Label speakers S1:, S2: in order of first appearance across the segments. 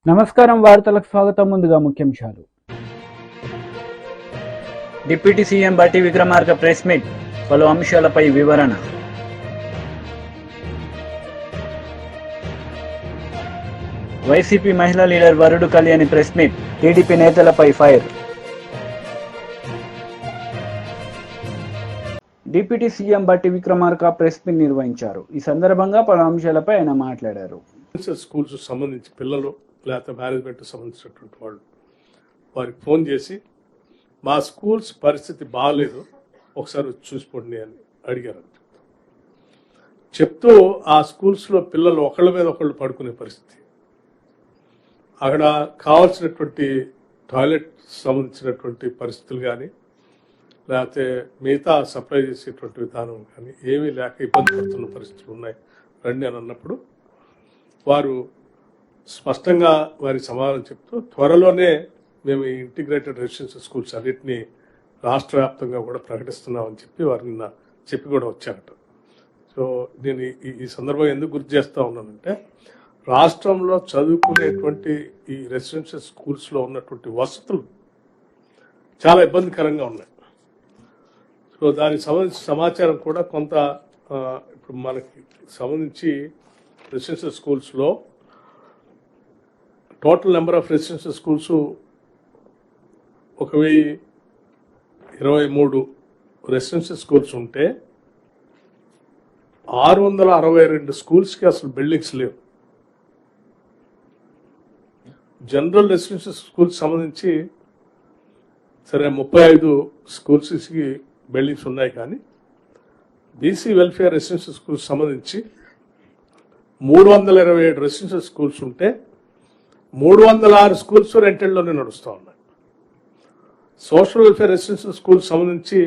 S1: నమస్కారం, వార్తలకు స్వాగతం. ముందుగా ముఖ్యాంశాలు.
S2: డిప్యూటీ సీఎం బట్టి విక్రమార్క ప్రెస్ మీట్, పలు అంశాలపై వివరణ. వైసీపీ మహిళా లీడర్ వరుడు కళ్యాణి ప్రెస్ మీట్, టీడీపీ నేతలపై ఫైర్. డిప్యూటీ సీఎం బట్టి విక్రమార్క ప్రెస్ మీట్ నిర్వహించారు. ఈ సందర్భంగా పలు అంశాలపై ఆయన మాట్లాడారు.
S3: స్కూల్స్ సంబంధించి పిల్లలు లేకపోతే మేనేజ్మెంట్ సంబంధించినటువంటి వాళ్ళు వారికి ఫోన్ చేసి మా స్కూల్స్ పరిస్థితి బాగాలేదు, ఒకసారి చూసిపోండి అని అడిగారు. చెప్తూ ఆ స్కూల్స్లో పిల్లలు ఒకళ్ళ మీద ఒకళ్ళు పడుకునే పరిస్థితి, అక్కడ కావాల్సినటువంటి టాయిలెట్ సంబంధించినటువంటి పరిస్థితులు కానీ లేకపోతే మిగతా సప్లై చేసేటువంటి విధానం కానీ ఏమీ లేక ఇబ్బంది పడుతున్న పరిస్థితులు ఉన్నాయి రండి అని అన్నప్పుడు వారు స్పష్టంగా వారి సమాధానం చెప్తూ త్వరలోనే మేము ఈ ఇంటిగ్రేటెడ్ రెసిడెన్షియల్ స్కూల్స్ అన్నింటినీ రాష్ట్ర వ్యాప్తంగా కూడా ప్రకటిస్తున్నామని చెప్పి వారు నిన్న చెప్పి కూడా వచ్చారట. సో నేను ఈ సందర్భంగా ఎందుకు గుర్తు చేస్తూ ఉన్నానంటే, రాష్ట్రంలో చదువుకునేటువంటి ఈ రెసిడెన్షియల్ స్కూల్స్లో ఉన్నటువంటి వసతులు చాలా ఇబ్బందికరంగా ఉన్నాయి. సో దానికి సంబంధించిన సమాచారం కూడా కొంత ఇప్పుడు మనకి సంబంధించి రెసిడెన్షియల్ స్కూల్స్లో total number of residential schools 1023 residential schools ఉంటే 662 స్కూల్స్కి అసలు బిల్డింగ్స్ లేవు. జనరల్ రెసిడెన్షియల్ స్కూల్స్ సంబంధించి సరే 35 స్కూల్స్కి బిల్డింగ్స్ ఉన్నాయి, కానీ బీసీ వెల్ఫేర్ రెసిడెన్షియల్ స్కూల్స్ సంబంధించి 327 రెసిడెన్షియల్ స్కూల్స్ ఉంటే 306 స్కూల్స్ రెంటెడ్లోనే నడుస్తూ ఉన్నాయి. సోషల్ వెల్ఫేర్ రెసిడెన్షియల్ స్కూల్స్ సంబంధించి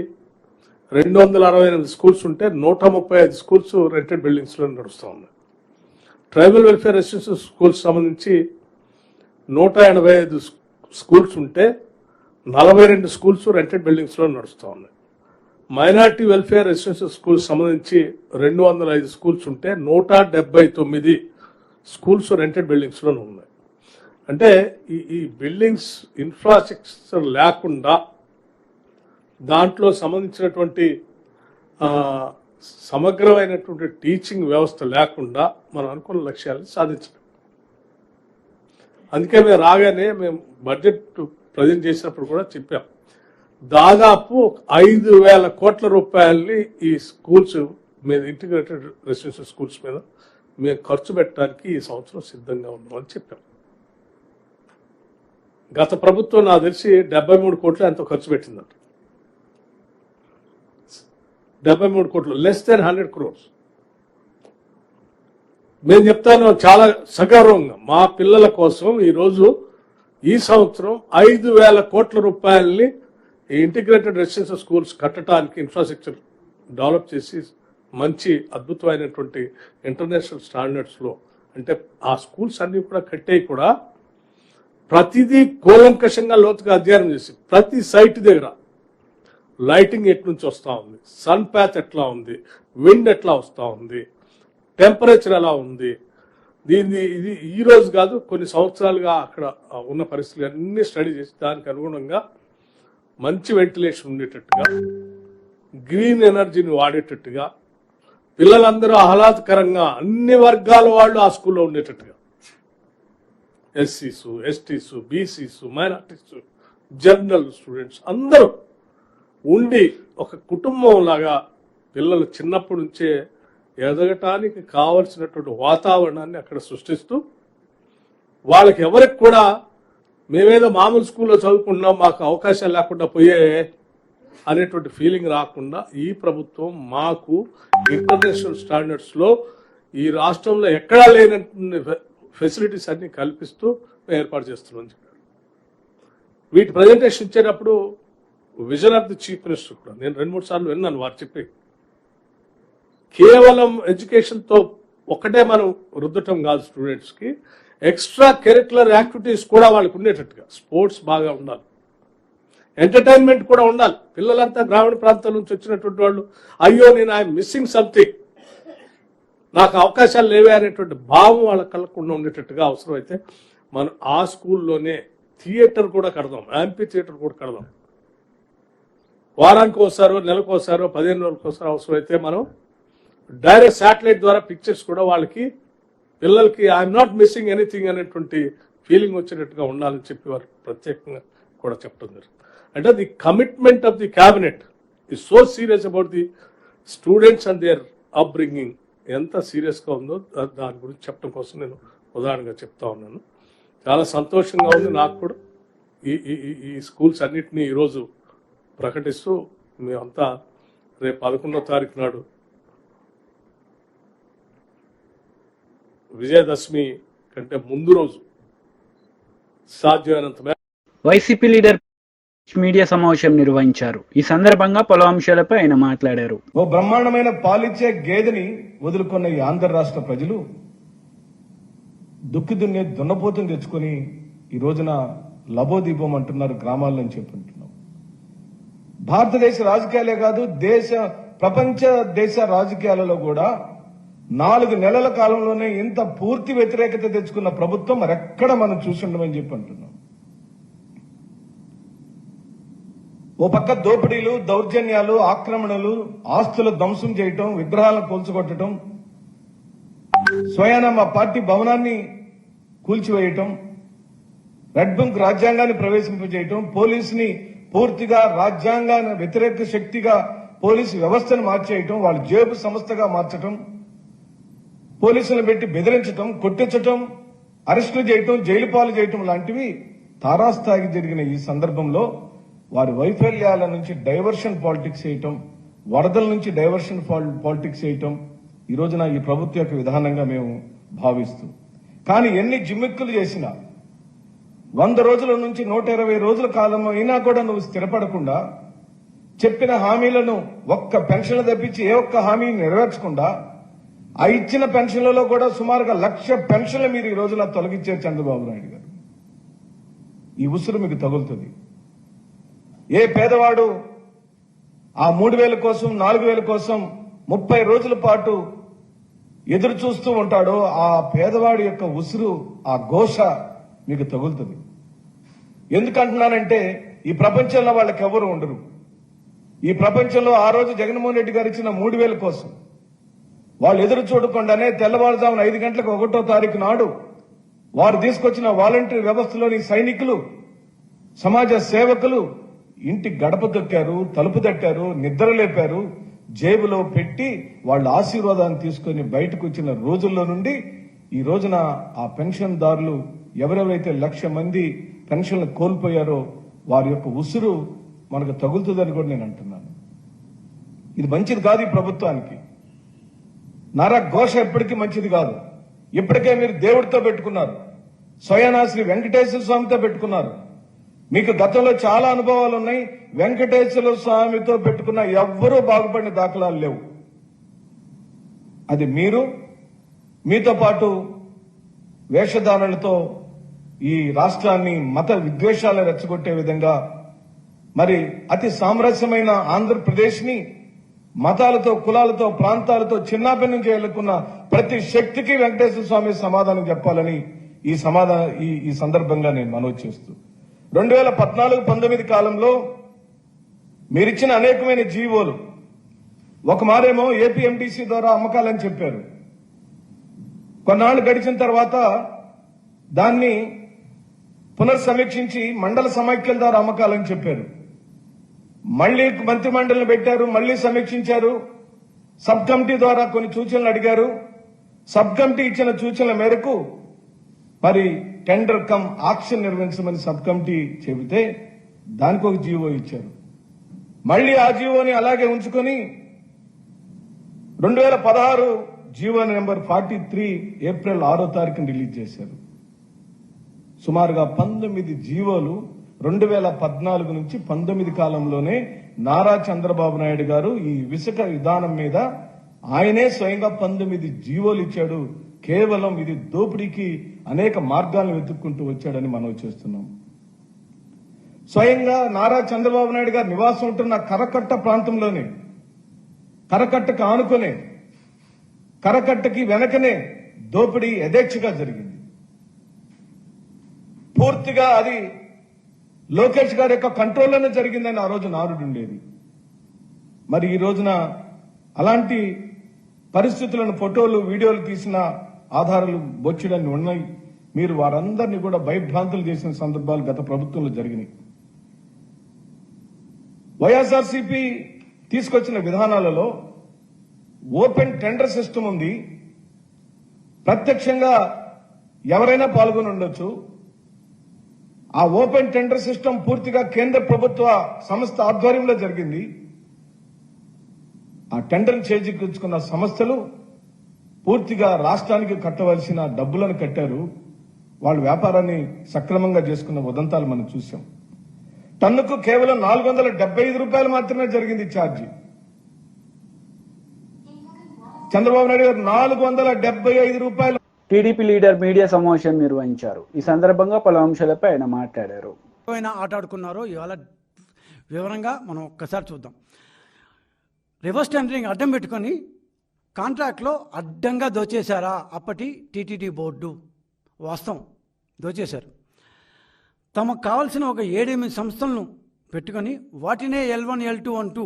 S3: 268 స్కూల్స్ ఉంటే 135 స్కూల్స్ రెంటెడ్ బిల్డింగ్స్లో నడుస్తూ ఉన్నాయి. ట్రైబల్ వెల్ఫేర్ రెసిడెన్షియల్ స్కూల్స్ సంబంధించి 185 స్కూల్స్ ఉంటే 42 స్కూల్స్ రెంటెడ్ బిల్డింగ్స్లో నడుస్తూ ఉన్నాయి. మైనార్టీ వెల్ఫేర్ రెసిడెన్షియల్ స్కూల్స్ సంబంధించి 205 స్కూల్స్ ఉంటే 179 స్కూల్స్ రెంటెడ్ బిల్డింగ్స్లోనే ఉన్నాయి. అంటే ఈ బిల్డింగ్స్ ఇన్ఫ్రాస్ట్రక్చర్ లేకుండా, దాంట్లో సంబంధించినటువంటి సమగ్రమైనటువంటి టీచింగ్ వ్యవస్థ లేకుండా మనం అనుకున్న లక్ష్యాలను సాధించలేం. అందుకే మేము రాగానే మేము బడ్జెట్ ప్రజెంట్ చేసినప్పుడు కూడా చెప్పాం, దాదాపు 5,000 కోట్ల రూపాయలని ఈ స్కూల్స్ మీద, ఇంటిగ్రేటెడ్ రెసిడెన్షియల్ స్కూల్స్ మీద మేము ఖర్చు పెట్టడానికి ఈ సంవత్సరం సిద్ధంగా ఉన్నామని చెప్పాం. గత ప్రభుత్వం నాకు తెలిసి 73 కోట్లు ఎంతో ఖర్చు పెట్టిందంట. 73 కోట్లు, లెస్ దెన్ 100 crores. నేను చెప్తాను చాలా సగౌరవంగా, మా పిల్లల కోసం ఈరోజు ఈ సంవత్సరం 5,000 కోట్ల రూపాయలని ఇంటిగ్రేటెడ్ రెసిడెన్షియల్ స్కూల్స్ కట్టడానికి ఇన్ఫ్రాస్ట్రక్చర్ డెవలప్ చేసి మంచి అద్భుతమైనటువంటి ఇంటర్నేషనల్ స్టాండర్డ్స్లో, అంటే ఆ స్కూల్స్ అన్ని కూడా కట్టేవి కూడా ప్రతిదీ కూలంకషంగా లోతుగా అధ్యయనం చేసి ప్రతి సైట్ దగ్గర లైటింగ్ ఎట్ల నుంచి వస్తూ ఉంది, సన్ ప్యాత్ ఎట్లా ఉంది, విండ్ ఎట్లా వస్తూ ఉంది, టెంపరేచర్ ఎలా ఉంది, ఇది ఈ రోజు కాదు కొన్ని సంవత్సరాలుగా అక్కడ ఉన్న పరిస్థితులు అన్ని స్టడీ చేసి దానికి అనుగుణంగా మంచి వెంటిలేషన్ ఉండేటట్టుగా, గ్రీన్ ఎనర్జీని వాడేటట్టుగా, పిల్లలందరూ ఆహ్లాదకరంగా అన్ని వర్గాల వాళ్ళు ఆ స్కూల్లో ఉండేటట్టుగా, ఎస్సీసు, ఎస్టీసు, బీసీసు, మైనార్టీసు, జనరల్ స్టూడెంట్స్ అందరూ ఉండి ఒక కుటుంబం లాగా పిల్లలు చిన్నప్పటి నుంచే ఎదగటానికి కావలసినటువంటి వాతావరణాన్ని అక్కడ సృష్టిస్తూ, వాళ్ళకి ఎవరికి కూడా మేమేదో మామూలు స్కూల్లో చదువుకుంటున్నాం మాకు అవకాశాలు లేకుండా పోయే అనేటువంటి ఫీలింగ్ రాకుండా ఈ ప్రభుత్వం మాకు ఇంటర్నేషనల్ స్టాండర్డ్స్లో ఈ రాష్ట్రంలో ఎక్కడా లేనటువంటి ఫెసిలిటీస్ అన్ని కల్పిస్తూ ఏర్పాటు చేస్తున్నామని చెప్పారు. వీటి ప్రజెంటేషన్ ఇచ్చేటప్పుడు vision of the chief minister కూడా నేను 2-3 సార్లు విన్నాను వారు చెప్పి, కేవలం ఎడ్యుకేషన్తో ఒకటే మనం రుద్దటం కాదు స్టూడెంట్స్కి, ఎక్స్ట్రా కరిక్యులర్ యాక్టివిటీస్ కూడా వాళ్ళకి ఉండేటట్టుగా, స్పోర్ట్స్ బాగా ఉండాలి, ఎంటర్టైన్మెంట్ కూడా ఉండాలి. పిల్లలంతా గ్రామీణ ప్రాంతాల నుంచి వచ్చినటువంటి వాళ్ళు అయ్యో నేను ఐఎమ్ మిస్సింగ్ సంథింగ్, నాకు అవకాశాలు లేవే అనేటువంటి భావం వాళ్ళ కలగకుండా ఉండేటట్టుగా అవసరమైతే మనం ఆ స్కూల్లోనే థియేటర్ కూడా కడదాం, యాంపీ థియేటర్ కూడా కడదాం. వారానికి ఒకసారో, నెలకు ఒకసారో, 15 రోజులకు ఒకసారి అవసరమైతే మనం డైరెక్ట్ శాటిలైట్ ద్వారా పిక్చర్స్ కూడా వాళ్ళకి, పిల్లలకి ఐఎమ్ నాట్ మిస్సింగ్ ఎనీథింగ్ అనేటువంటి ఫీలింగ్ వచ్చేటట్టుగా ఉండాలని చెప్పి వారు ప్రత్యేకంగా కూడా చెప్పడం జరుగుతుంది. అంటే the commitment of the cabinet is so serious about the students and their upbringing. ఎంత సీరియస్గా ఉందో దాని గురించి చెప్పడం కోసం నేను ఉదాహరణగా చెప్తా ఉన్నాను. చాలా సంతోషంగా ఉంది నాకు కూడా. ఈ స్కూల్స్ అన్నిటినీ ఈరోజు ప్రకటిస్తూ మేమంతా రేపు 11వ తారీఖు నాడు విజయదశమి కంటే ముందు రోజు సాధ్యమైనంత మేర
S2: వైసీపీ లీడర్ మీడియా సమావేశం నిర్వహించారు. ఈ సందర్భంగా పలు అంశాలపై ఆయన మాట్లాడారు.
S4: ఓ బ్రహ్మాండమైన పాలిచ్చే గేదెని వదులుకున్న ఈ ఆంధ్ర రాష్ట్ర ప్రజలు దుక్కి దున్నే దున్నపోతుని తెచ్చుకొని ఈ రోజున లబోదీపం అంటున్నారు, గ్రామాల్లో చెప్పుకుంటున్నాం. భారతదేశ రాజకీయాలే కాదు, ప్రపంచ దేశ రాజకీయాలలో కూడా 4 నెలల కాలంలోనే ఇంత పూర్తి వ్యతిరేకత తెచ్చుకున్న ప్రభుత్వం మరెక్కడ మనం చూసుండమని చెప్పి అంటున్నాం. ఓ పక్క దోపిడీలు, దౌర్జన్యాలు, ఆక్రమణలు, ఆస్తుల ధ్వంసం చేయటం, విగ్రహాలను కూల్చగొట్టడం, స్వయాన మా పార్టీ భవనాన్ని కూల్చివేయటం, రెడ్ బుక్ రాజ్యాంగాన్ని ప్రవేశింపజేయటం, పోలీసుని పూర్తిగా రాజ్యాంగాన్ని వ్యతిరేక శక్తిగా పోలీసు వ్యవస్థను మార్చేయటం, వాళ్ళ జేబు సంస్థగా మార్చటం, పోలీసులను పెట్టి బెదిరించటం, కొట్టించటం, అరెస్టులు చేయటం, జైలు పాలు చేయటం లాంటివి తారాస్థాయికి జరిగిన ఈ సందర్భంలో వారి వైఫల్యాల నుంచి డైవర్షన్ పాలిటిక్స్ చేయటం, వరదల నుంచి డైవర్షన్ పాలిటిక్స్ చేయటం ఈ రోజున ఈ ప్రభుత్వం యొక్క విధానంగా మేము భావిస్తూ, కానీ ఎన్ని జిమ్మిక్కులు చేసినా 100 రోజుల నుంచి 120 రోజుల కాలం అయినా కూడా నువ్వు స్థిరపడకుండా, చెప్పిన హామీలను ఒక్క పెన్షన్లు తప్పించి ఏ ఒక్క హామీని నెరవేర్చకుండా, ఆ ఇచ్చిన పెన్షన్లలో కూడా సుమారుగా 1,00,000 పెన్షన్లు మీరు ఈ రోజున తొలగించారు చంద్రబాబు నాయుడు గారు. ఈ ఉసురు మీకు తగులుతుంది. ఏ పేదవాడు ఆ 3,000 కోసం, 4,000 కోసం 30 రోజుల పాటు ఎదురు చూస్తూ ఉంటాడో ఆ పేదవాడి యొక్క ఉసురు, ఆ ఘోష మీకు తగులుతుంది. ఎందుకంటున్నానంటే ఈ ప్రపంచంలో వాళ్ళకి ఎవరు ఉండరు. ఈ ప్రపంచంలో ఆ రోజు జగన్మోహన్ రెడ్డి గారు ఇచ్చిన 3,000 కోసం వాళ్ళు ఎదురు చూడకుండానే తెల్లవారుజామున 5 గంటలకు 1వ తారీఖు నాడు వారు తీసుకొచ్చిన వాలంటీర్ వ్యవస్థలోని సైనికులు, సమాజ సేవకులు ఇంటి గడప దొక్కారు, తలుపు తట్టారు, నిద్ర లేపారు, జేబులో పెట్టి వాళ్ళ ఆశీర్వాదాన్ని తీసుకుని బయటకు వచ్చిన రోజుల్లో నుండి ఈ రోజున ఆ పెన్షన్దారులు ఎవరెవరైతే 1,00,000 మంది పెన్షన్లు కోల్పోయారో వారి యొక్క ఉసురు మనకు తగులుతుందని కూడా నేను అంటున్నాను. ఇది మంచిది కాదు ఈ ప్రభుత్వానికి. ఘోష ఎప్పటికీ మంచిది కాదు. ఇప్పటికే మీరు దేవుడితో పెట్టుకున్నారు, స్వయానా శ్రీ వెంకటేశ్వర స్వామితో పెట్టుకున్నారు. మీకు గతంలో చాలా అనుభవాలు ఉన్నాయి. వెంకటేశ్వర స్వామితో పెట్టుకున్న ఎవ్వరూ బాగుపడిన దాఖలాలు లేవు. అది మీరు, మీతో పాటు వేషధారణలతో ఈ రాష్ట్రాన్ని మత విద్వేషాలు రెచ్చగొట్టే విధంగా మరి అతి సామరస్యమైన ఆంధ్రప్రదేశ్ ని మతాలతో, కులాలతో, ప్రాంతాలతో చిన్నాభిన్నం చేయాలనుకున్న ప్రతి శక్తికి వెంకటేశ్వర స్వామి సమాధానం చెప్పాలని ఈ సందర్భంగా నేను మనవి చేస్తూ 2014-19 కాలంలో మీరిచ్చిన అనేకమైన జీవోలు, ఒక మారేమో ఏపీఎండీసీ ద్వారా అమ్మకాలని చెప్పారు. కొన్నాళ్లు గడిచిన తర్వాత దాన్ని పునర్సమీక్షించి మండల సమైక్యల ద్వారా అమ్మకాలని చెప్పారు. మళ్లీ మంత్రిమండలిని పెట్టారు, మళ్లీ సమీక్షించారు. సబ్ కమిటీ ద్వారా కొన్ని సూచనలు అడిగారు. సబ్ కమిటీ ఇచ్చిన సూచనల మేరకు మరి టెండర్ కమ్ ఆక్షన్ నిర్వహించమని సబ్ కమిటీ చెబితే దానికి ఒక జీవో ఇచ్చారు. మళ్లీ ఆ జీవోని అలాగే ఉంచుకొని 2016 జీవో నెంబర్ 43 ఏప్రిల్ 6వ తారీఖున రిలీజ్ చేశారు. సుమారుగా 19 జీవోలు 2014 నుంచి 19 కాలంలోనే నారా చంద్రబాబు నాయుడు గారు ఈ ఇసుక విధానం మీద ఆయనే స్వయంగా 19 జీవోలు ఇచ్చాడు. కేవలం ఇది దోపిడీకి అనేక మార్గాలను వెతుక్కుంటూ వచ్చాడని మనం చేస్తున్నాం. స్వయంగా నారా చంద్రబాబు నాయుడు గారు నివాసం ఉంటున్న కరకట్ట ప్రాంతంలోనే, కరకట్టకు ఆనుకునే, కరకట్టకి వెనకనే దోపిడీ యథేచ్ఛగా జరిగింది. పూర్తిగా అది లోకేష్ గారి యొక్క కంట్రోల్లోనే జరిగిందని ఆ రోజు నారుడు ఉండేది. మరి ఈ రోజున అలాంటి పరిస్థితులను ఫోటోలు, వీడియోలు తీసిన ఆధారాలు బొచ్చుడని ఉన్నాయి. మీరు వారందరినీ కూడా భయభ్రాంతులు చేసిన సందర్భాలు గత ప్రభుత్వంలో జరిగినాయి. వైఎస్ఆర్సీపీ తీసుకొచ్చిన విధానాలలో ఓపెన్ టెండర్ సిస్టమ్ ఉంది. ప్రత్యక్షంగా ఎవరైనా పాల్గొని ఉండొచ్చు. ఆ ఓపెన్ టెండర్ సిస్టమ్ పూర్తిగా కేంద్ర ప్రభుత్వ సంస్థ ఆధ్వర్యంలో జరిగింది. ఆ టెండర్ చేజిక్కించుకున్న సంస్థలు పూర్తిగా రాష్ట్రానికి కట్టవలసిన డబ్బులను కట్టారు. వాళ్ళు వ్యాపారాన్ని సక్రమంగా చేసుకున్న ఉదంతాలు మనం చూసాం. టన్నుకు కేవలం 475 రూపాయలు మాత్రమే జరిగింది ఛార్జీ. చంద్రబాబు నాయుడు గారు 475 రూపాయలు.
S2: టీడీపీ లీడర్ మీడియా సమావేశం నిర్వహించారు. ఈ సందర్భంగా పలు అంశాలపై ఆయన మాట్లాడారు.
S5: ఆట ఆడుకున్నారో ఇవాళ వివరంగా మనం ఒక్కసారి చూద్దాం. రివర్స్ టెండరింగ్ అడ్డం పెట్టుకొని కాంట్రాక్ట్లో అడ్డంగా దోచేశారా అప్పటి టీటీడీ బోర్డు? వాస్తవం, దోచేశారు. తమకు కావాల్సిన ఒక 7-8 సంస్థలను పెట్టుకొని వాటినే L1 L2 అంటూ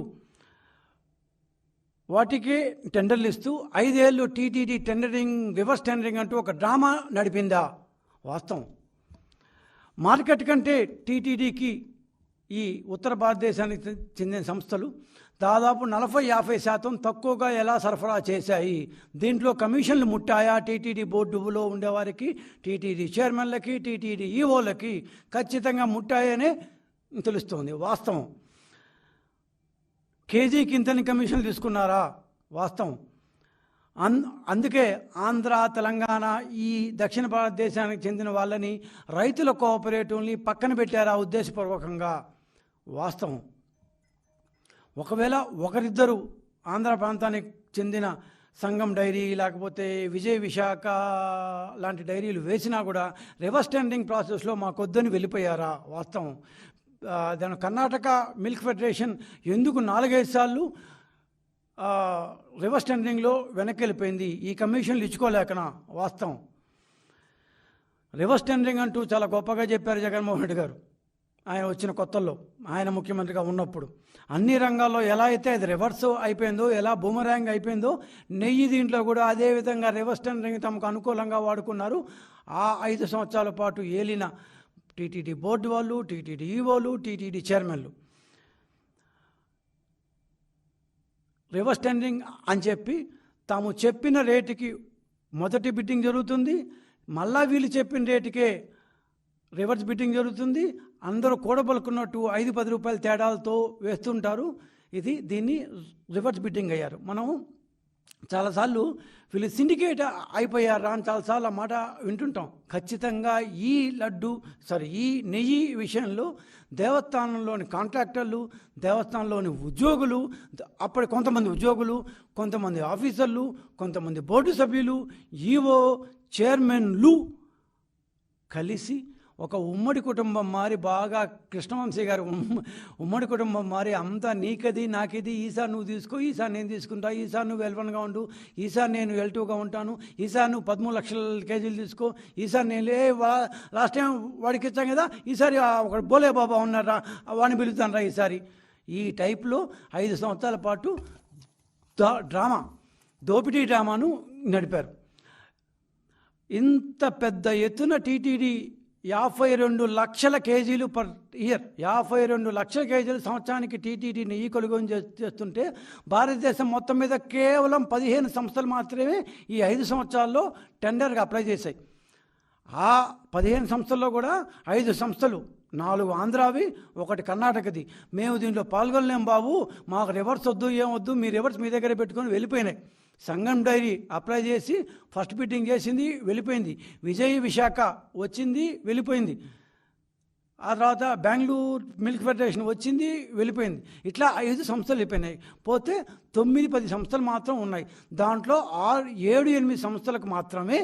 S5: వాటికి టెండర్లు ఇస్తూ 5 ఏళ్ళు టీటీడీ టెండరింగ్, రివర్స్ టెండరింగ్ అంటూ ఒక డ్రామా నడిపిందా? వాస్తవం. మార్కెట్ కంటే టీటీడీకి ఈ ఉత్తర భారతదేశానికి చెందిన సంస్థలు దాదాపు 40-50% తక్కువగా ఎలా సరఫరా చేశాయి? దీంట్లో కమిషన్లు ముట్టాయా? టీటీడీ బోర్డులో ఉండేవారికి, టీటీడీ చైర్మన్లకి, టీటీడీ ఈఓలకి ఖచ్చితంగా ముట్టాయనే తెలుస్తోంది. వాస్తవం. కేజీకి ఇంతని కమిషన్లు తీసుకున్నారా? వాస్తవం. అందుకే ఆంధ్ర, తెలంగాణ, ఈ దక్షిణ భారతదేశానికి చెందిన వాళ్ళని, రైతుల కోఆపరేటివ్ని పక్కన పెట్టారా ఉద్దేశపూర్వకంగా? వాస్తవం. ఒకవేళ ఒకరిద్దరు ఆంధ్ర ప్రాంతానికి చెందిన సంఘం డైరీ లేకపోతే విజయ్ విశాఖ లాంటి డైరీలు వేసినా కూడా రివర్స్ టెండరింగ్ ప్రాసెస్లో మాకొద్దని వెళ్ళిపోయారా? వాస్తవం. దాని కర్ణాటక మిల్క్ ఫెడరేషన్ ఎందుకు 4-5 సార్లు రివర్స్ టెండరింగ్లో వెనక్కి వెళ్ళిపోయింది? ఈ కమిషన్లు ఇచ్చుకోలేకనా? వాస్తవం. రివర్స్ టెండరింగ్ అంటూ చాలా గొప్పగా చెప్పారు జగన్మోహన్ రెడ్డి గారు ఆయన వచ్చిన కొత్తల్లో, ఆయన ముఖ్యమంత్రిగా ఉన్నప్పుడు. అన్ని రంగాల్లో ఎలా అయితే అది రివర్స్ అయిపోయిందో, ఎలా బూమరాంగ్ అయిపోయిందో, నెయ్యి దీంట్లో కూడా అదే విధంగా రివర్స్ టెండరింగ్ తమకు అనుకూలంగా వాడుకున్నారు. ఆ 5 సంవత్సరాల పాటు ఏలిన టీటీడీ బోర్డు వాళ్ళు, టీటీడీ ఈఓలు, టీటీడీ చైర్మన్లు రివర్స్ టెండరింగ్ అని చెప్పి తాము చెప్పిన రేటుకి మొదటి బిడ్డింగ్ జరుగుతుంది, మళ్ళా వీళ్ళు చెప్పిన రేటుకే రివర్స్ బిడ్డింగ్ జరుగుతుంది. అందరూ కూడబలుకున్నట్టు 5-10 రూపాయల తేడాలతో వేస్తుంటారు. దీన్ని రివర్స్ బిడ్డింగ్ అయ్యారు. మనం చాలాసార్లు వీళ్ళు సిండికేట్ అయిపోయారా అని చాలాసార్లు ఆ మాట వింటుంటాం. ఖచ్చితంగా ఈ నెయ్యి విషయంలో దేవస్థానంలోని కాంట్రాక్టర్లు, దేవస్థానంలోని ఉద్యోగులు, అప్పటి కొంతమంది ఉద్యోగులు, కొంతమంది ఆఫీసర్లు, కొంతమంది బోర్డు సభ్యులు, ఈఓ, చైర్మన్లు కలిసి ఒక ఉమ్మడి కుటుంబం మారి, బాగా కృష్ణవంశీ గారు ఉమ్మడి కుటుంబం మారి, అంతా నీకది నాకిది, ఈసారి నువ్వు తీసుకో, ఈసారి నేను తీసుకుంటా, ఈసారి నువ్వు L1గా ఉండు, ఈసారి నేను L2గా ఉంటాను, ఈసారి నువ్వు 13 లక్షల కేజీలు తీసుకో, ఈసారి నేను లాస్ట్ టైం వాడికి ఇచ్చాం కదా, ఈసారి ఒక బోలే బాబా ఉన్నారా వాడిని పిలుతాను రా ఈసారి. ఈ టైప్లో 5 సంవత్సరాల పాటు దోపిడీ డ్రామాను నడిపారు. ఇంత పెద్ద ఎత్తున టీటీడీ 52 లక్షల కేజీలు పర్ ఇయర్, 52 లక్షల కేజీలు సంవత్సరానికి టీటీడీ నెయ్యి కొనుగోలు చేస్తుంటే భారతదేశం మొత్తం మీద కేవలం 15 సంస్థలు మాత్రమే ఈ 5 సంవత్సరాల్లో టెండర్గా అప్లై చేశాయి. ఆ 15 సంస్థల్లో కూడా 5 సంస్థలు, 4 ఆంధ్రావి, 1 కర్ణాటకది. మేము దీంట్లో పాల్గొనలేం బాబు, మాకు రివర్స్ వద్దు, ఏమొద్దు, మీ రివర్స్ మీ దగ్గర పెట్టుకొని వెళ్ళిపోయినాయి. సంగం డైరీ అప్లై చేసి ఫస్ట్ బిడ్డింగ్ చేసింది, వెళ్ళిపోయింది. విజయ్ విశాఖ వచ్చింది, వెళ్ళిపోయింది. ఆ తర్వాత బెంగళూరు మిల్క్ ఫెడరేషన్ వచ్చింది, వెళ్ళిపోయింది. ఇట్లా 5 సంస్థలు వెళ్ళిపోయినాయి. పోతే 9-10 సంస్థలు మాత్రం ఉన్నాయి. దాంట్లో 7-8 సంస్థలకు మాత్రమే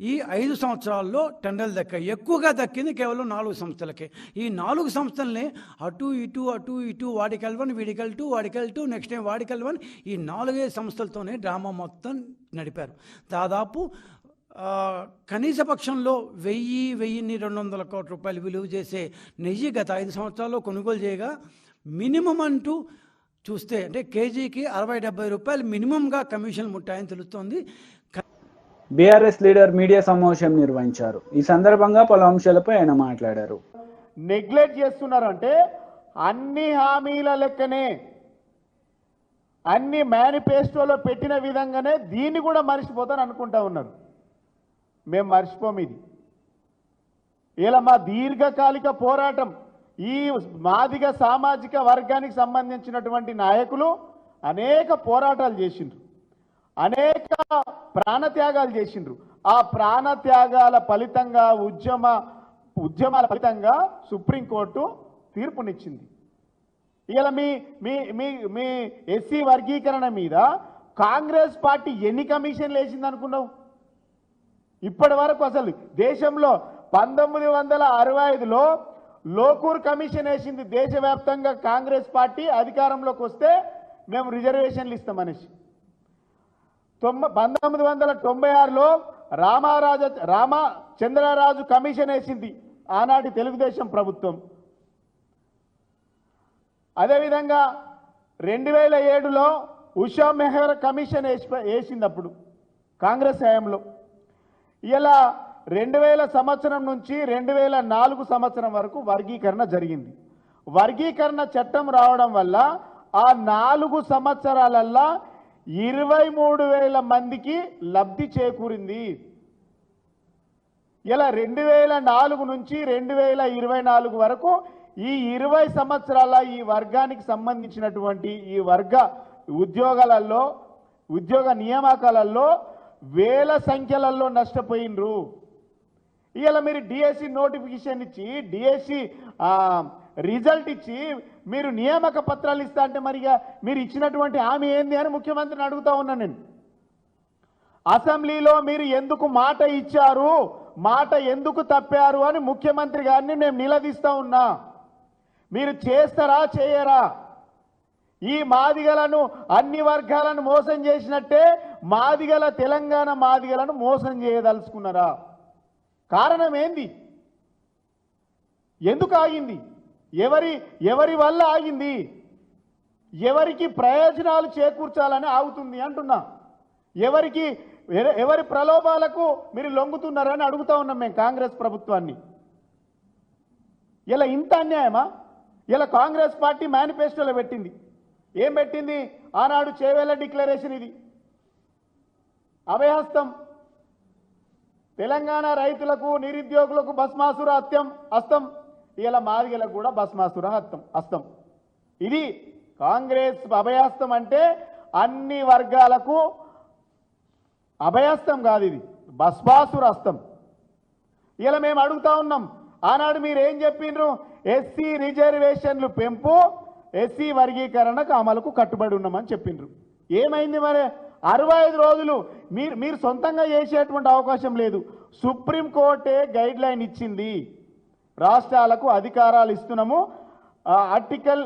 S5: ఈ 5 సంవత్సరాల్లో టెండర్లు దక్కాయి. ఎక్కువగా దక్కింది కేవలం 4 సంస్థలకే. ఈ 4 సంస్థల్ని అటు ఇటు వాడికెళ్ళవని వీడికెళ్ళటు వాడికెళ్ళటు నెక్స్ట్ టైం వాడికెళ్ళవని ఈ 4 సంస్థలతోనే డ్రామా మొత్తం నడిపారు. దాదాపు కనీస పక్షంలో 1,200 కోట్ల రూపాయలు విలువ చేసే నెయ్యి గత 5 సంవత్సరాల్లో కొనుగోలు చేయగా మినిమం అంటూ చూస్తే అంటే కేజీకి 60-70 రూపాయలు మినిమంగా కమిషన్లు ముట్టాయని తెలుస్తోంది.
S2: బీఆర్ఎస్ లీడర్ మీడియా సమావేశం నిర్వహించారు. ఈ సందర్భంగా పలు అంశాలపై ఆయన మాట్లాడారు.
S6: నెగ్లెక్ట్ చేస్తున్నారు అంటే అన్ని హామీల లెక్కనే అన్ని మేనిఫెస్టోలో పెట్టిన విధంగానే దీన్ని కూడా మర్చిపోతాను అనుకుంటా ఉన్నారు. మేము మర్చిపోము. ఇది ఇలా మా దీర్ఘకాలిక పోరాటం ఈ మాదిగ సామాజిక వర్గానికి సంబంధించినటువంటి నాయకులు అనేక పోరాటాలు చేసిండ్రు, అనేక ప్రాణత్యాగాలు చేసిండ్రు. ఆ ప్రాణత్యాగాల ఫలితంగా ఉద్యమాల ఫలితంగా సుప్రీంకోర్టు తీర్పునిచ్చింది. ఇలా మీ మీ మీ మీ ఎస్సీ వర్గీకరణ మీద కాంగ్రెస్ పార్టీ ఎన్ని కమిషన్లు వేసింది అనుకున్నావు? ఇప్పటి వరకు అసలు దేశంలో 1965లో లోకూర్ కమిషన్ వేసింది. దేశవ్యాప్తంగా కాంగ్రెస్ పార్టీ అధికారంలోకి వస్తే మేము రిజర్వేషన్లు ఇస్తామనేసి. 1996లో రామచంద్రరాజు కమిషన్ వేసింది ఆనాటి తెలుగుదేశం ప్రభుత్వం. అదేవిధంగా 2007లో ఉషా మెహర్ కమిషన్ వేసింది అప్పుడు కాంగ్రెస్ హయాంలో. ఇలా 2000 సంవత్సరం నుంచి 2004 సంవత్సరం వరకు వర్గీకరణ జరిగింది. వర్గీకరణ చట్టం రావడం వల్ల ఆ 4 సంవత్సరాలల్లా 23,000 మందికి లబ్ధి చేకూరింది. ఇలా 2004 నుంచి 2024 వరకు ఈ 20 సంవత్సరాల ఈ వర్గానికి సంబంధించినటువంటి ఈ వర్గ ఉద్యోగాలలో ఉద్యోగ నియామకాలలో వేల సంఖ్యలలో నష్టపోయినరు. ఇలా మీరు డిఎస్సి నోటిఫికేషన్ ఇచ్చి డిఎస్సి రిజల్ట్ ఇచ్చి మీరు నియామక పత్రాలు ఇస్తా అంటే మరిగా మీరు ఇచ్చినటువంటి హామీ ఏంది అని ముఖ్యమంత్రిని అడుగుతా ఉన్నాను నేను. అసెంబ్లీలో మీరు ఎందుకు మాట ఇచ్చారు, మాట ఎందుకు తప్పారు అని ముఖ్యమంత్రి గారిని మేము నిలదీస్తా ఉన్నా. మీరు చేస్తారా చేయరా? ఈ మాదిగలను అన్ని వర్గాలను మోసం చేసినట్టే మాదిగల తెలంగాణ మాదిగలను మోసం చేయదలుచుకున్నారా? కారణం ఏంది? ఎందుకు ఆగింది? ఎవరి వల్ల ఆగింది? ఎవరికి ప్రయోజనాలు చేకూర్చాలని ఆగుతుంది అంటున్నా. ఎవరి ప్రలోభాలకు మీరు లొంగుతున్నారని అడుగుతా ఉన్నాం మేము కాంగ్రెస్ ప్రభుత్వాన్ని. ఇలా ఇంత అన్యాయమా? ఇలా కాంగ్రెస్ పార్టీ మేనిఫెస్టోలో పెట్టింది. ఏం పెట్టింది? ఆనాడు చేవేళ్ల డిక్లరేషన్. ఇది అభయహస్తం. తెలంగాణ రైతులకు నిరుద్యోగులకు భస్మాసుర హస్తం. ఇలా మాదిగలకు కూడా భస్మాసుర హస్తం. ఇది కాంగ్రెస్ అభయహస్తం. అంటే అన్ని వర్గాలకు అభయహస్తం కాదు, ఇది భస్మాసుర హస్తం. ఇలా మేము అడుగుతా ఉన్నాం. ఆనాడు మీరు ఏం చెప్పిండ్రు? ఎస్సీ రిజర్వేషన్లు పెంపు, ఎస్సీ వర్గీకరణకు అమలుకు కట్టుబడి ఉన్నామని చెప్పిండ్రు. ఏమైంది మరి? 65 రోజులు మీరు సొంతంగా చేసేటువంటి అవకాశం లేదు. సుప్రీంకోర్టే గైడ్ లైన్ ఇచ్చింది. రాష్ట్రాలకు అధికారాలు ఇస్తున్నాము. ఆర్టికల్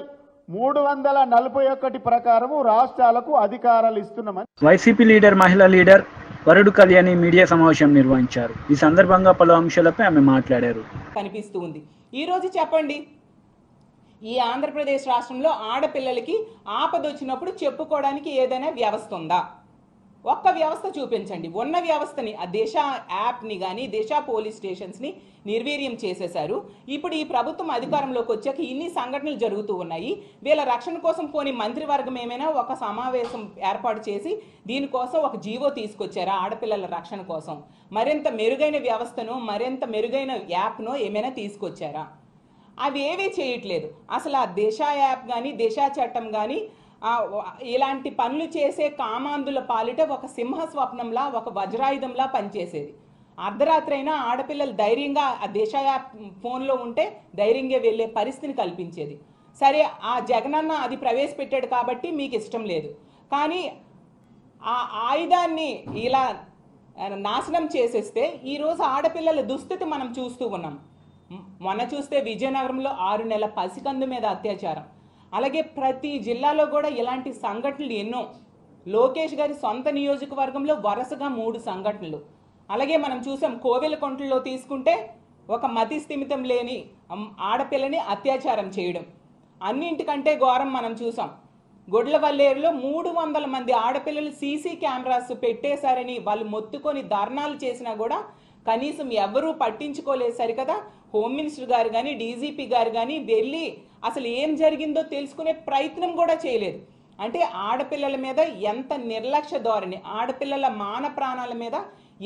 S6: 341 ప్రకారము రాష్ట్రాలకు అధికారాలు ఇస్తున్నామని
S2: వైసీపీ లీడర్ మహిళా లీడర్ వరుడు కళ్యాణి మీడియా సమావేశం నిర్వహించారు. ఈ సందర్భంగా పలు అంశాలపై ఆమె మాట్లాడారు.
S7: కనిపిస్తూ ఉంది. ఈరోజు చెప్పండి, ఈ ఆంధ్రప్రదేశ్ రాష్ట్రంలో ఆడపిల్లలకి ఆపదొచ్చినప్పుడు చెప్పుకోవడానికి ఏదైనా వ్యవస్థ ఉందా? ఒక్క వ్యవస్థ చూపించండి. ఉన్న వ్యవస్థని, ఆ దిశ యాప్ని కానీ దిశ పోలీస్ స్టేషన్స్ని నిర్వీర్యం చేసేశారు. ఇప్పుడు ఈ ప్రభుత్వం అధికారంలోకి వచ్చాక ఇన్ని సంఘటనలు జరుగుతూ ఉన్నాయి. వీళ్ళ రక్షణ కోసం పోని మంత్రివర్గం ఏమైనా ఒక సమావేశం ఏర్పాటు చేసి దీనికోసం ఒక జీవో తీసుకొచ్చారా? ఆడపిల్లల రక్షణ కోసం మరింత మెరుగైన వ్యవస్థను, మరింత మెరుగైన యాప్ను ఏమైనా తీసుకొచ్చారా? అవి ఏవీ చేయట్లేదు. అసలు ఆ దిశ యాప్ కానీ దిశ చట్టం కానీ ఇలాంటి పనులు చేసే కామాంధుల పాలిట ఒక సింహ స్వప్నంలా, ఒక వజ్రాయుధంలా పనిచేసేది. అర్ధరాత్రి అయినా ఆడపిల్లలు ధైర్యంగా ఆ దిశ యాప్ ఫోన్లో ఉంటే ధైర్యంగా వెళ్ళే పరిస్థితిని కల్పించేది. సరే, ఆ జగనన్న అది ప్రవేశపెట్టాడు కాబట్టి మీకు ఇష్టం లేదు, కానీ ఆ ఆయుధాన్ని ఇలా నాశనం చేసేస్తే ఈరోజు ఆడపిల్లల దుస్థితి మనం చూస్తూ ఉన్నాం. మొన్న చూస్తే విజయనగరంలో 6 నెలల పసికందు మీద అత్యాచారం. అలాగే ప్రతి జిల్లాలో కూడా ఇలాంటి సంఘటనలు ఎన్నో. లోకేష్ గారి సొంత నియోజకవర్గంలో వరుసగా 3 సంఘటనలు. అలాగే మనం చూసాం కోవెలకుంటలో తీసుకుంటే ఒక మతి స్థిమితం లేని ఆడపిల్లని అత్యాచారం చేయడం. అన్నింటికంటే ఘోరం మనం చూసాం గొడ్లవల్లేరులో 300 మంది ఆడపిల్లలు సీసీ కెమెరాస్ పెట్టేశారని వాళ్ళు మొత్తుకొని ధర్నాలు చేసినా కూడా కనీసం ఎవరూ పట్టించుకోలేదు. సరికదా హోమ్ మినిస్టర్ గారు కానీ డీజీపీ గారు కానీ వెళ్ళి అసలు ఏం జరిగిందో తెలుసుకునే ప్రయత్నం కూడా చేయలేదు. అంటే ఆడపిల్లల మీద ఎంత నిర్లక్ష్య ధోరణి, ఆడపిల్లల మాన ప్రాణాల మీద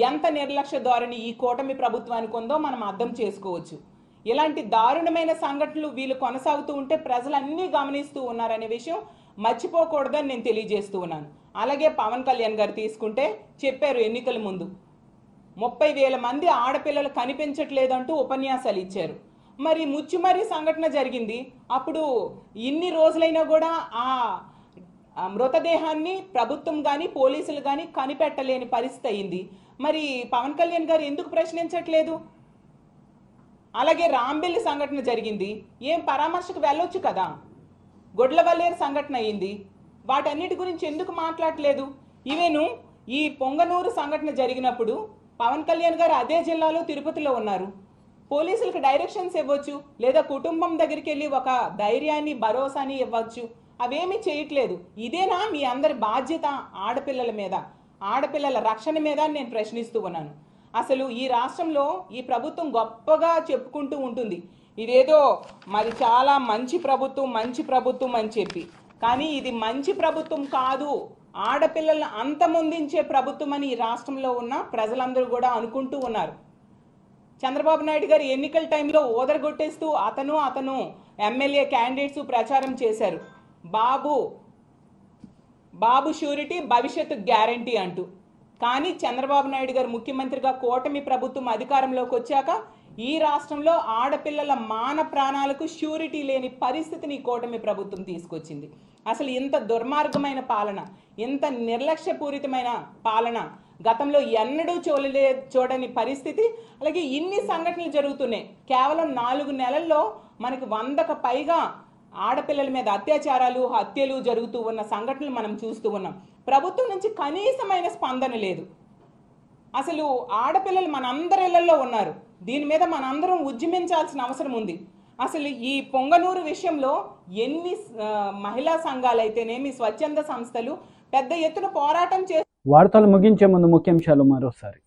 S7: ఎంత నిర్లక్ష్య ధోరణి ఈ కూటమి ప్రభుత్వానికి ఉందో మనం అర్థం చేసుకోవచ్చు. ఇలాంటి దారుణమైన సంఘటనలు వీళ్ళు కొనసాగుతూ ఉంటే ప్రజలన్నీ గమనిస్తూ ఉన్నారనే విషయం మర్చిపోకూడదని నేను తెలియజేస్తూ ఉన్నాను. అలాగే పవన్ కళ్యాణ్ గారు తీసుకుంటే చెప్పారు ఎన్నికల ముందు 30,000 మంది ఆడపిల్లలు కనిపించట్లేదంటూ ఉపన్యాసాలు ఇచ్చారు. మరి ముచ్చుమరి సంఘటన జరిగింది. అప్పుడు ఇన్ని రోజులైనా కూడా ఆ మృతదేహాన్ని ప్రభుత్వం కానీ పోలీసులు కానీ కనిపెట్టలేని పరిస్థితి అయింది. మరి పవన్ కళ్యాణ్ గారు ఎందుకు ప్రశ్నించట్లేదు? అలాగే రాంబెల్లి సంఘటన జరిగింది, ఏం పరామర్శకు వెళ్ళొచ్చు కదా. గొడ్లవల్లేరు సంఘటన అయింది, వాటన్నిటి గురించి ఎందుకు మాట్లాడలేదు? ఈవెను ఈ పొంగనూరు సంఘటన జరిగినప్పుడు పవన్ కళ్యాణ్ గారు అదే జిల్లాలో తిరుపతిలో ఉన్నారు. పోలీసులకు డైరెక్షన్స్ ఇవ్వచ్చు, లేదా కుటుంబం దగ్గరికి వెళ్ళి ఒక ధైర్యాన్ని భరోసాని ఇవ్వచ్చు. అవేమీ చేయట్లేదు. ఇదేనా మీ అందరి బాధ్యత ఆడపిల్లల మీద, ఆడపిల్లల రక్షణ మీద నేను ప్రశ్నిస్తూ ఉన్నాను. అసలు ఈ రాష్ట్రంలో ఈ ప్రభుత్వం గొప్పగా చెప్పుకుంటూ ఉంటుంది, ఇదేదో మరి చాలా మంచి ప్రభుత్వం అని చెప్పి. కానీ ఇది మంచి ప్రభుత్వం కాదు, ఆడపిల్లలను అంతమొందించే ప్రభుత్వం అని ఈ రాష్ట్రంలో ఉన్న ప్రజలందరూ కూడా అనుకుంటూ ఉన్నారు. చంద్రబాబు నాయుడు గారు ఎన్నికల టైంలో ఓదరగొట్టేస్తూ అతను ఎమ్మెల్యే క్యాండిడేట్స్ ప్రచారం చేశారు, బాబు షూరిటీ భవిష్యత్తు గ్యారంటీ అంటూ. కానీ చంద్రబాబు నాయుడు గారు ముఖ్యమంత్రిగా కూటమి ప్రభుత్వం అధికారంలోకి వచ్చాక ఈ రాష్ట్రంలో ఆడపిల్లల మాన ప్రాణాలకు షూరిటీ లేని పరిస్థితిని కూటమి ప్రభుత్వం తీసుకొచ్చింది. అసలు ఇంత దుర్మార్గమైన పాలన, ఇంత నిర్లక్ష్యపూరితమైన పాలన గతంలో ఎన్నడూ చూడని పరిస్థితి. అలాగే ఇన్ని సంఘటనలు జరుగుతున్నాయి. కేవలం 4 నెలల్లో మనకు 100కు పైగా ఆడపిల్లల మీద అత్యాచారాలు, హత్యలు జరుగుతూ ఉన్న సంఘటనలు మనం చూస్తూ ఉన్నాం. ప్రభుత్వం నుంచి కనీసమైన స్పందన లేదు. అసలు ఆడపిల్లలు మనందరి ఇళ్లలో ఉన్నారు, దీని మీద మనందరం ఉద్యమించాల్సిన అవసరం ఉంది. అసలు ఈ పొంగనూరు విషయంలో ఎన్ని మహిళా సంఘాలైతేనేమి స్వచ్ఛంద సంస్థలు పెద్ద ఎత్తున పోరాటం
S1: వార్తలు ముగించే ముందు ముఖ్యాంశాలు మరోసారి.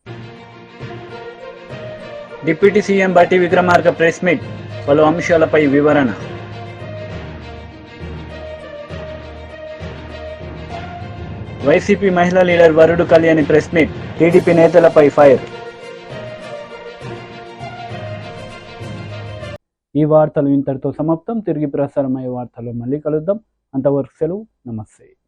S2: డిప్యూటీ సీఎం బట్టి విక్రమార్క ప్రెస్ మీట్, పలు అంశాలపై వివరణ. వైసీపీ మహిళా లీడర్ వరుడు కళ్యాణి ప్రెస్ మీట్, టీడీపీ నేతలపై ఫైర్.
S1: ఈ వార్తలు ఇంతటితో సమాప్తం. తిరిగి ప్రసారమయ్యే వార్తలు మళ్ళీ కలుద్దాం. అంతవరకు సెలవు, నమస్తే.